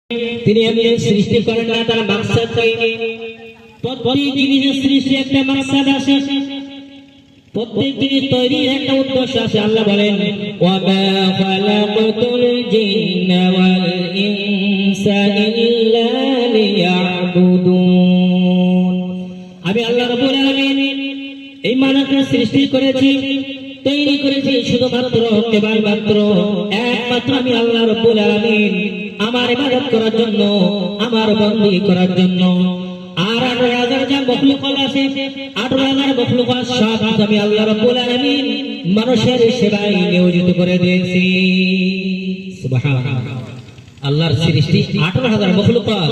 তিনি এমনি সৃষ্টি করেন না, তার মাকসাদ কি? প্রত্যেক জিনিসের সৃষ্টি একটা মাকসাদ আছে, প্রত্যেক জিনিস তৈরির একটা উদ্দেশ্য আছে। আল্লাহ বলেন ওয়া মা খালাকাতুল জিন্না ওয়াল ইনসা ইল্লা লিয়াবুদুন। আমি আল্লাহ রাব্বুল আলামিন এই মানবকে সৃষ্টি করেছি, তৈরি করেছি শুধুমাত্র কেবলমাত্র একমাত্র আমি আল্লাহ রাব্বুল আলামিন আমার ইবাদত করার জন্য, আমার বন্দী করার জন্য। আর 18,000 যা মখলুকাত আছে, 18,000 মখলুকাত সব আমি আল্লাহ রাব্বুল আলামিন মানুষের সেবায় নিয়োজিত করে দিয়েছি। সুবহানাল্লাহ। আল্লাহর সৃষ্টি 18,000 মখলুকাত,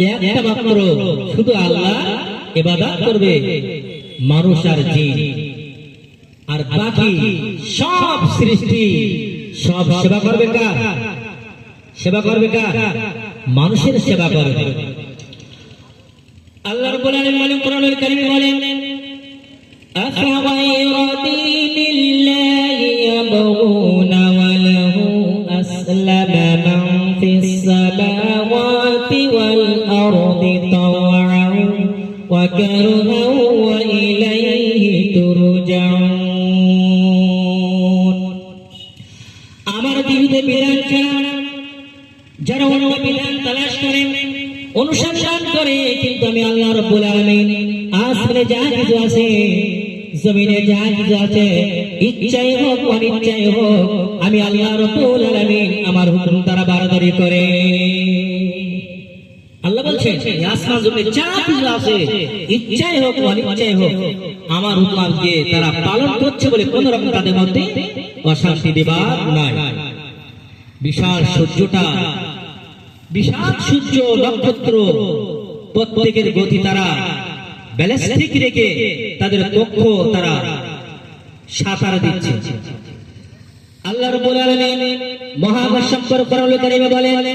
একটা মাত্র শুধু আল্লাহ ইবাদত করবে মানুষ আর জিন, আর বাকি সব সৃষ্টি সব সেবা করবে কার? সেবা করবে কার? মানুষের সেবা করবে। আল্লাহ রাব্বুল আলামিন কোরআনুল কারীমে বলেন আফাগায়রা দীনিল্লাহি ইয়াবগুনা ওয়া লাহু আসলামা মান ফিস সামাওয়াতি ওয়াল আরদি তাওআন ওয়া কারহান ওয়া ইলাইহি তুরজাউন। আমার দিনে বিধান ছাড়া যারা অন্য বিধান তালাশ করে, অনুসন্ধান করে, কিন্তু আমি আল্লাহ রাব্বুল আলামিন আসমানে যা কিছু আছে, জমিনে যা কিছু আছে, ইচ্ছাই হোক অনিচ্ছাই হোক, আমি আল্লাহ রাব্বুল আলামিন আমার হুকুম দ্বারা বারদারি করে। আল্লাহ বলছেন আসমান জমিনে যা কিছু আছে, ইচ্ছাই হোক অনিচ্ছাই হোক, আমার হুকুম দিয়ে তারা পালন করছে বলে কোন রকম তাদের মধ্যে অশান্তি দেবার নাই। বিশাল সূর্যটা, বিশাল সূর্য নক্ষত্র, প্রত্যেকের গতি তারা ব্যালিস্টিক রেখে তাদের কক্ষ তারা সাঁতার দিচ্ছে। আল্লাহ রাব্বুল আলামিন মহাকাশ সম্পর্কে কোরআনুল কারীমে বলেন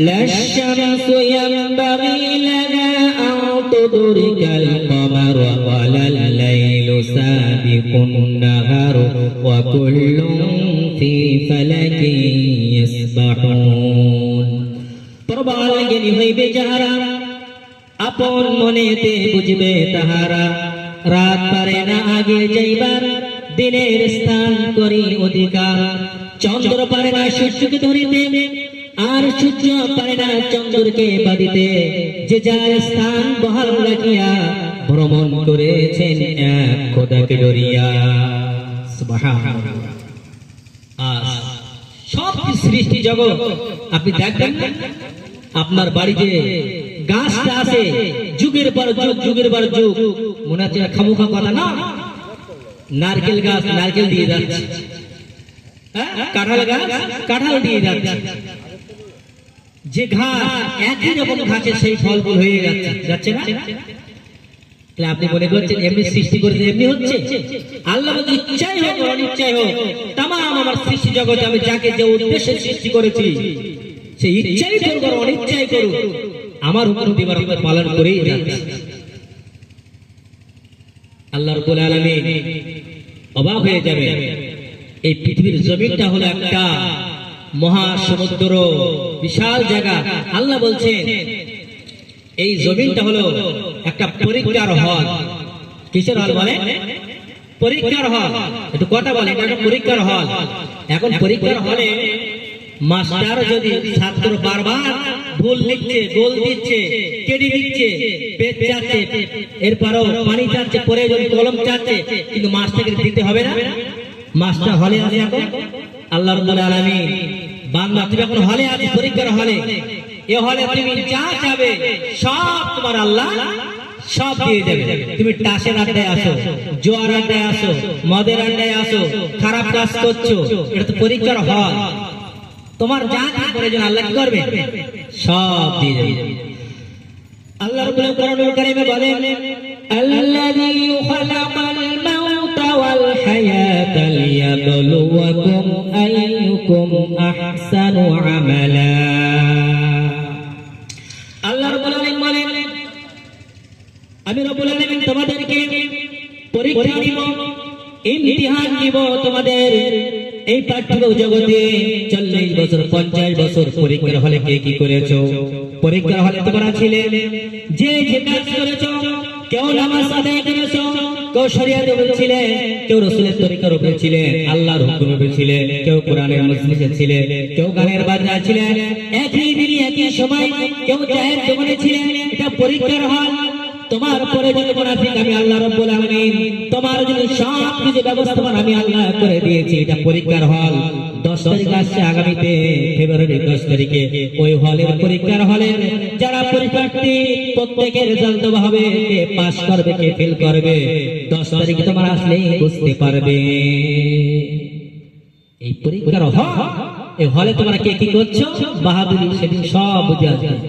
লাশ-শামসু ইয়ানবাগি লাহা আন তুদরিকাল কমার ওয়া লাল-লাইলু সাবিকুন নাহার ওয়া কুল্লুন ফি ফালাকিন ইয়াসবাহুন। প্রবল জ্ঞানী হইবে যাহারা, আপন মনেতে বুঝবে তাহারা, রাত পারে না আগে যাইবার, দিনের স্থান করি অধিকার। চন্দ্র পারে না সূর্যকে ধরিতে, আর সূর্য পারে না চন্দ্রকে বাঁধিতে, যে যার স্থান বহাল রাখিয়া ভ্রমণ করেছেন এক খোদাকে ডরিয়া। সুবহানাল্লাহ। সব সৃষ্টি জগৎ আপনি দেখবেন, আপনার বাড়িতে গাছটা আছে, যুগের পর যুগ, যুগের পর যুগ, মনে হচ্ছে খামোখা কথা না, নারকেল গাছ নারকেল দিয়ে যাচ্ছে, কাঁঠাল গাছ কাঁঠাল দিয়ে যাচ্ছে, যে ঘাস একই রকম ঘাসের সেই ফলফুল হয়ে যাচ্ছে না। আপনি মনে করছেন এমনি সৃষ্টি করেছে এমনি হচ্ছে? আল্লাহ বলতে ইচ্ছাই হোক অনিচ্ছাই হোক, তামাম আমার সৃষ্টি জগতে আমি যাকে যে উদ্দেশ্যে সৃষ্টি করেছি, সে ইচ্ছাই করুক আর অনিচ্ছাই করুক, আমার হুকুম দিবার পালন করেই যাচ্ছে। আল্লাহ রাব্বুল আলামিন অবাক হয়ে যাবে। এই পৃথিবীর জমিনটা হলো একটা মহাসমুদ্র, বিশাল জায়গা। আল্লাহ বলছেন এই জমিনটা হলো একটা পরীক্ষার হল। কিসের হল বলে? পরীক্ষার হল। একটু কথা বলে, এটা একটা পরীক্ষার হল। এখন পরীক্ষার হলে মাস্টার যদি ছাত্র বারবার ভুল লিখছে, গোল দিচ্ছে, কেটে দিচ্ছে, পেজ চাচ্ছে, এরপরও পানি চাচ্ছে, পরে যদি কলম চাচ্ছে, কিন্তু মাস্টারকে দিতে হবে না? মাস্টার হলে আছে এখন। আল্লাহ রাব্বুল আলামিন বান্দা তুমি এখন হলে আছে, পরীক্ষার হলে, এ হলে তুমি যা চাবে সব তোমার আল্লাহ সব দিয়ে দেবে। তুমি টাসের আড্ডায় আসো, জোয়ার আড্ডায় আসো, মদের আড্ডায় আসো, খারাপ কাজ করছো, এটা তো পরীক্ষার হল। তোমার যা প্রয়োজন আল্লাহ কি করবে? সব দিয়ে দেবে। আল্লাহ রাব্বুল কোরআনুল কারীমে বলেন আল্লাযী খালাকাল মাউতা ওয়াল হায়াতা লিয়াবলুয়াকুম আইয়ুকুম আহসানু আমালা। আল্লাহ রাব্বুল আলামিন বলেন আমি রাব্বুল আলামিন তোমাদেরকে পরীক্ষা দিব, ইমতিহান দিব তোমাদের এই পাঠ্য জগতে। 40 বছর 50 বছর পরীক্ষার হলে কে কি করেছো? পরীক্ষার হলে তোমরা ছিলে যে যে কাজ করেছো। কেউ নামাজ আদায় করেছো, কেউ শরিয়াত উপরে ছিলে, কেউ রাসূলের তরিকার উপরে ছিলে, আল্লাহর হুকুমের উপরে ছিলে, কেউ কোরআনের মজলিসে ছিলে, কেউ গানের বাজনা ছিলে। একই দিনে একই সময় কেউ চায়ের দোকানে ছিলেন। এটা পরীক্ষার হল। তোমার পরে যদি মুনাফিক, আমি আল্লাহ রাব্বুল আলামিন তোমার জন্য সব কিছু ব্যবস্থা আমি আল্লাহ করে দিয়েছি। এটা পরীক্ষার হল। 10 তারিখ আসছে আগামীতে, ফেব্রুয়ারি 10 তারিখে ওই হলের পরীক্ষার হলে যারা পরীক্ষার্থী প্রত্যেকের রেজাল্ট দেওয়া হবে, কে পাস করবে কে ফেল করবে 10 তারিখে তোমার আসলেই বুঝতে পারবে। এই পরীক্ষার হল, এই হলে তোমরা কে কি করছো বাহাদুরি সেদিন সব বুঝে আসবে।